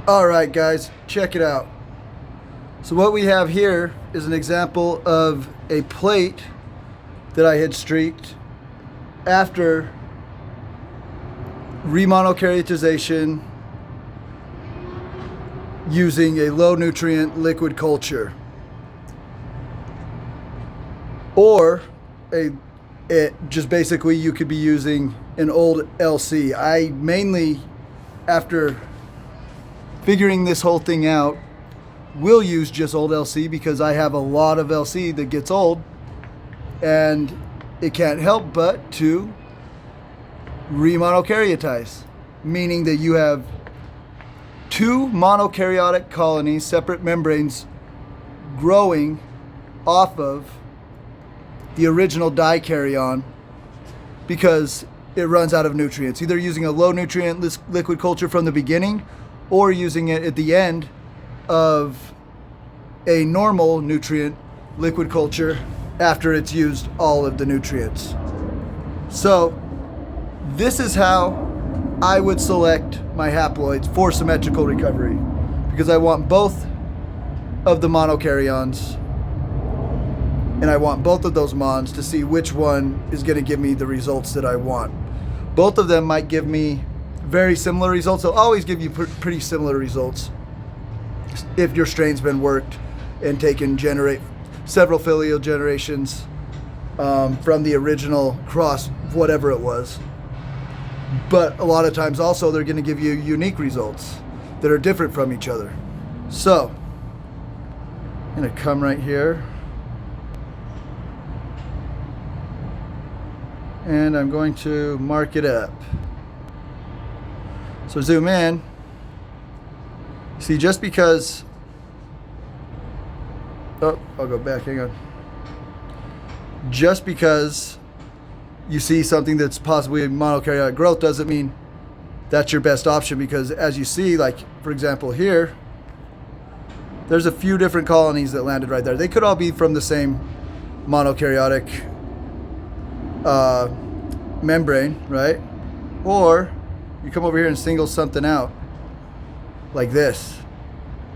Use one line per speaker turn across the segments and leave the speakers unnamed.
All right, guys, check it out. So what we have here is an example of a plate that I had streaked after remonokaryotization using a low nutrient liquid culture, or just basically you could be using an old LC. I mainly, after figuring this whole thing out, will use just old LC because I have a lot of LC that gets old and it can't help but to remonokaryotize, meaning that you have two monokaryotic colonies, separate membranes, growing off of the original dikaryon because it runs out of nutrients, either using a low nutrient liquid culture from the beginning or using it at the end of a normal nutrient liquid culture after it's used all of the nutrients. So this is how I would select my haploids for symmetrical recovery, because I want both of the monokaryons and I want both of those mons to see which one is going to give me the results that I want. Both of them might give me very similar results. They'll always give you pretty similar results if your strain's been worked and generate several filial generations from the original cross, whatever it was. But a lot of times also they're going to give you unique results that are different from each other. So I'm going to come right here and I'm going to mark it up. So zoom in. See, just because, oh, I'll go back, hang on. Just because you see something that's possibly monokaryotic growth doesn't mean that's your best option, because as you see, like for example here, there's a few different colonies that landed right there. They could all be from the same monokaryotic membrane, right? Or you come over here and single something out like this.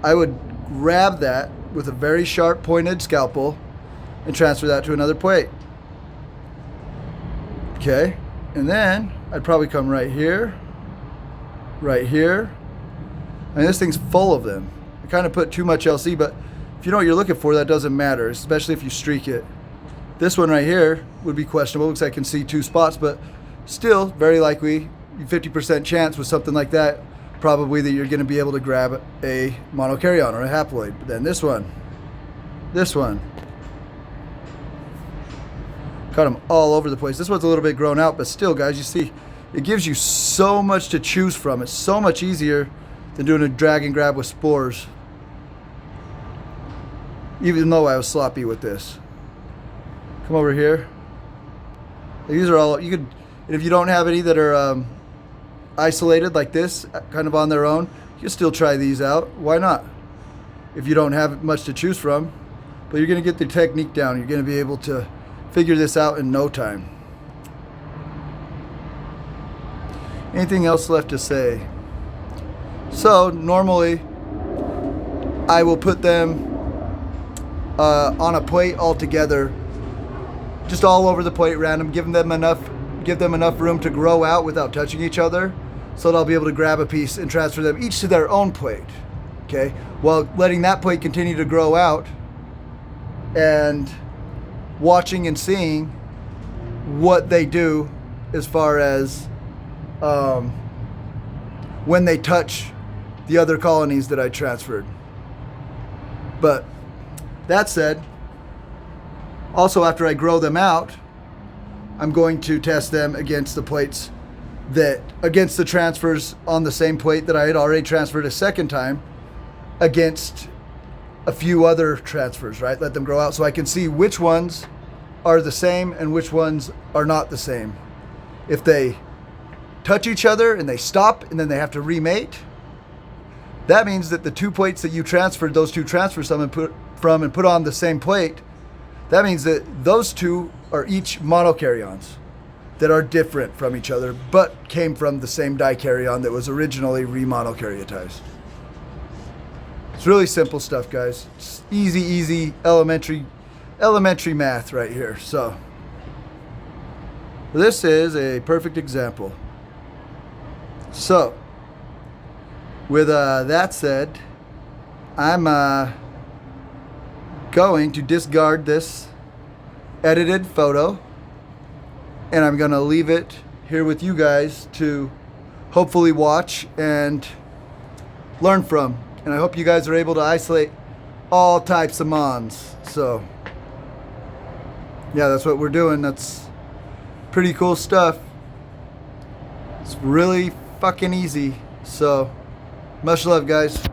I would grab that with a very sharp pointed scalpel and transfer that to another plate. Okay, and then I'd probably come right here, and this thing's full of them. I kind of put too much LC, but if you know what you're looking for, that doesn't matter, especially if you streak it. This one right here would be questionable. Looks like I can see two spots, but still very likely 50% chance with something like that, probably that you're going to be able to grab a monokaryon or a haploid. But then this one, cut them all over the place. This one's a little bit grown out, but still, guys, you see, it gives you so much to choose from. It's so much easier than doing a drag and grab with spores, even though I was sloppy with this. Come over here. These are all, you could, and if you don't have any that are isolated like this, kind of on their own, you can still try these out. Why not? If you don't have much to choose from, but you're going to get the technique down. You're going to be able to figure this out in no time. Anything else left to say? So normally I will put them on a plate all together, just all over the plate, random, give them enough room to grow out without touching each other, so that I'll be able to grab a piece and transfer them each to their own plate, okay, while letting that plate continue to grow out and watching and seeing what they do as far as when they touch the other colonies that I transferred. But that said, also after I grow them out, I'm going to test them against the plates against the transfers on the same plate that I had already transferred a second time, against a few other transfers, right? Let them grow out so I can see which ones are the same and which ones are not the same. If they touch each other and they stop and then they have to remate, that means that the two plates that you transferred those two transfers from and put on the same plate, that means that those two are each monokaryons that are different from each other, but came from the same dikaryon that was originally remonokaryotized. It's really simple stuff, guys. It's easy elementary math right here. So this is a perfect example. So with that said, I'm going to discard this edited photo, and I'm going to leave it here with you guys to hopefully watch and learn from. And I hope you guys are able to isolate all types of mons. So yeah, that's what we're doing. That's pretty cool stuff. It's really fucking easy. So much love, guys.